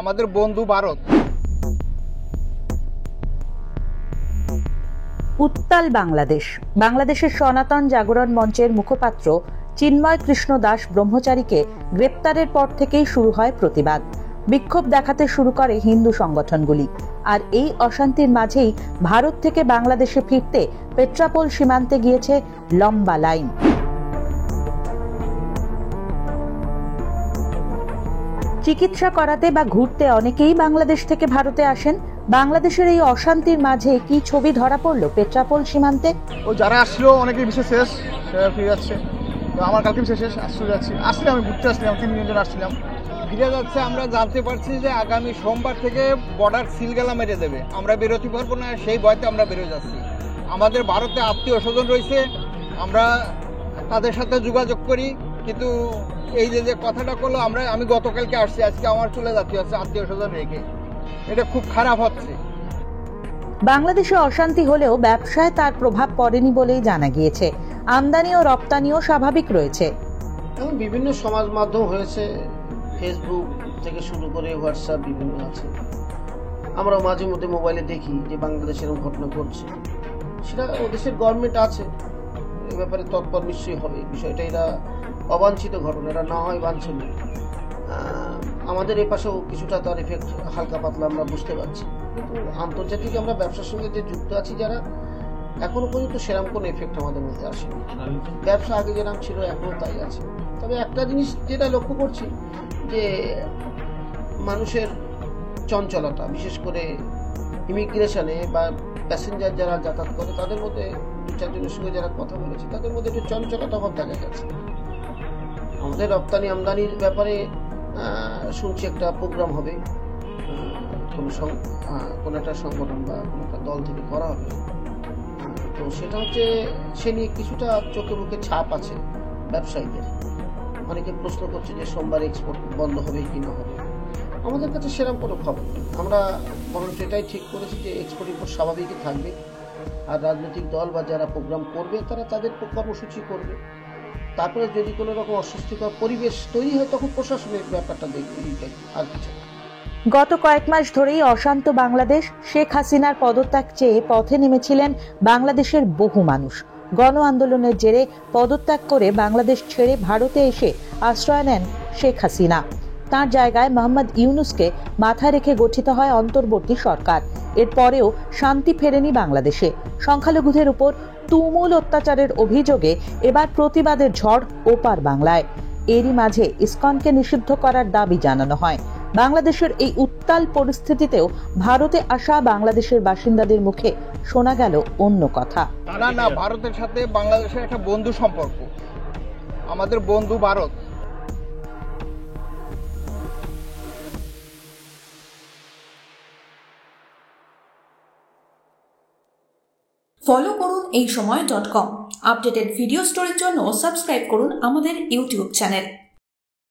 আমাদের বন্ধু ভারত। উত্তাল বাংলাদেশ। বাংলাদেশের সনাতন জাগরণ মঞ্চের মুখপাত্র চিন্ময় কৃষ্ণ দাস ব্রহ্মচারীকে গ্রেপ্তারের পর থেকেই শুরু হয় প্রতিবাদ। বিক্ষোভ দেখাতে শুরু করে হিন্দু সংগঠনগুলি। আর এই অশান্তির মাঝেই ভারত থেকে বাংলাদেশে ফিরতে পেট্রাপোল সীমান্তে গিয়েছে লম্বা লাইন। চিকিৎসা করাতে বা ঘুরতে অনেকেই বাংলাদেশ থেকে ভারতে আসেন। বাংলাদেশের এই অশান্তির মাঝে কি ছবি ধরা পড়লো পেট্রাপোল সীমান্তে? ও যারা আসলো অনেকেই বিশেষ শেষ ফিরে যাচ্ছে। তো আমার কালকে বিশেষ শেষ আসলে যাচ্ছি, আসলে আমি ঘুরতে আসলাম, 3 জন আসছিলাম, ফিরে যাচ্ছে। আমরা জানতে পারছি যে আগামী সোমবার থেকে বর্ডার সিলগালা মেরে দেবে, আমরা বেরোতে পারবো না, সেই ভয়তে আমরা বেরোয় যাচ্ছি। আমাদের ভারতে আত্মীয় স্বজন রয়েছে, আমরা তাদের সাথে যোগাযোগ করি, কিন্তু এই যে কথাটা করলো আমি গতকালকে আসছি, আজকে আমার চলে যাচ্ছি হচ্ছে আত্মীয় স্বজন রেখে। এটা খুব খারাপ হচ্ছে। বাংলাদেশে অশান্তি হলেও ব্যবসায় তার প্রভাব পড়েনি বলেই জানা গিয়েছে। আমদানি ও রপ্তানিও স্বাভাবিক রয়েছে। বিভিন্ন সমাজ মাধ্যম হয়েছে, ফেসবুক থেকে শুরু করে হোয়াটসঅ্যাপ বিভিন্ন আছে। আমরা মাঝে মধ্যে মোবাইলে দেখি যে বাংলাদেশে এরকম ঘটনা ঘটছে, সেটা ওদেশের গভর্নমেন্ট আছে, এ ব্যাপারে তৎপর নিশ্চয়ই হবে। বিষয়টা এরা অবাঞ্ছিত ঘটনা, এরা না হয় বাঞ্ছনীয়। আমাদের এই পাশেও কিছুটা তার এফেক্ট হালকা পাতলা আমরা বুঝতে পারছি, কিন্তু আন্তর্জাতিক আমরা ব্যবসার সঙ্গে যে যুক্ত আছি যারা, এখনো পর্যন্ত সেরকম কোনো এফেক্ট আমাদের মধ্যে আসেনি। ব্যবসা আগে যেরকম ছিল এখনো তাই আছে। তবে একটা জিনিস যেটা লক্ষ্য করছি যে মানুষের চঞ্চলতা, বিশেষ করে ইমিগ্রেশনে বা প্যাসেঞ্জার যারা যাতায়াত করে তাদের মধ্যে 2-4 জনের সঙ্গে যারা কথা বলেছি তাদের মধ্যে একটু চঞ্চলতা ভাব দেখা গেছে। আমাদের রপ্তানি আমদানির ব্যাপারে শুনছি একটা প্রোগ্রাম হবে, কোনো একটা সংগঠন বা কোনো একটা দল থেকে করা হবে। তো সেটা হচ্ছে, সে নিয়ে কিছুটা চোখে মুখে ছাপ আছে ব্যবসায়ীদের। অনেকে প্রশ্ন করছে যে সোমবার এক্সপোর্ট বন্ধ হবে কি না হবে। আমাদের কাছে সেরকম কোনো খবর নেই। আমরা বরঞ্চ এটাই ঠিক করেছি যে এক্সপোর্ট ইম্পোর্ট স্বাভাবিকই থাকবে, আর রাজনৈতিক দল বা যারা প্রোগ্রাম করবে তারা তাদের কর্মসূচি করবে। তারপরে যদি কোনো রকম অস্বস্তিকর পরিবেশ তৈরি হয় তখন প্রশাসনের ব্যাপারটা দেখবে, আর কিছু। গত কয়েক মাস ধরেই অশান্ত বাংলাদেশ। শেখ হাসিনার পদত্যাগ চেয়ে পথে নেমেছিলেন বাংলাদেশের বহু মানুষ। গণ আন্দোলনের জেরে পদত্যাগ করে বাংলাদেশ ছেড়ে ভারতে এসে আশ্রয় নেন শেখ হাসিনা। তার জায়গায় মোহাম্মদ ইউনূসকে মাথায় রেখে গঠিত হয় অন্তর্বর্তী সরকার। এরপরেও শান্তি ফেরেনি বাংলাদেশে। সংখ্যালঘুদের উপর তুমুল অত্যাচারের অভিযোগে এবার প্রতিবাদের ঝড় ওপার বাংলায়। এরই মাঝে ইসকনকে নিষিদ্ধ করার দাবি জানানো হয়। বাংলাদেশের এই উত্তাল পরিস্থিতিতেও ভারতে আসা বাংলাদেশের বাসিন্দাদের মুখে শোনা গেল অন্য কথা। না, ভারতের সাথে বাংলাদেশের একটা বন্ধু সম্পর্ক, আমাদের বন্ধু ভারত। ফলো করুন এইসময়.com। আপডেটেড ভিডিও স্টোরির জন্য সাবস্ক্রাইব করুন আমাদের ইউটিউব চ্যানেল।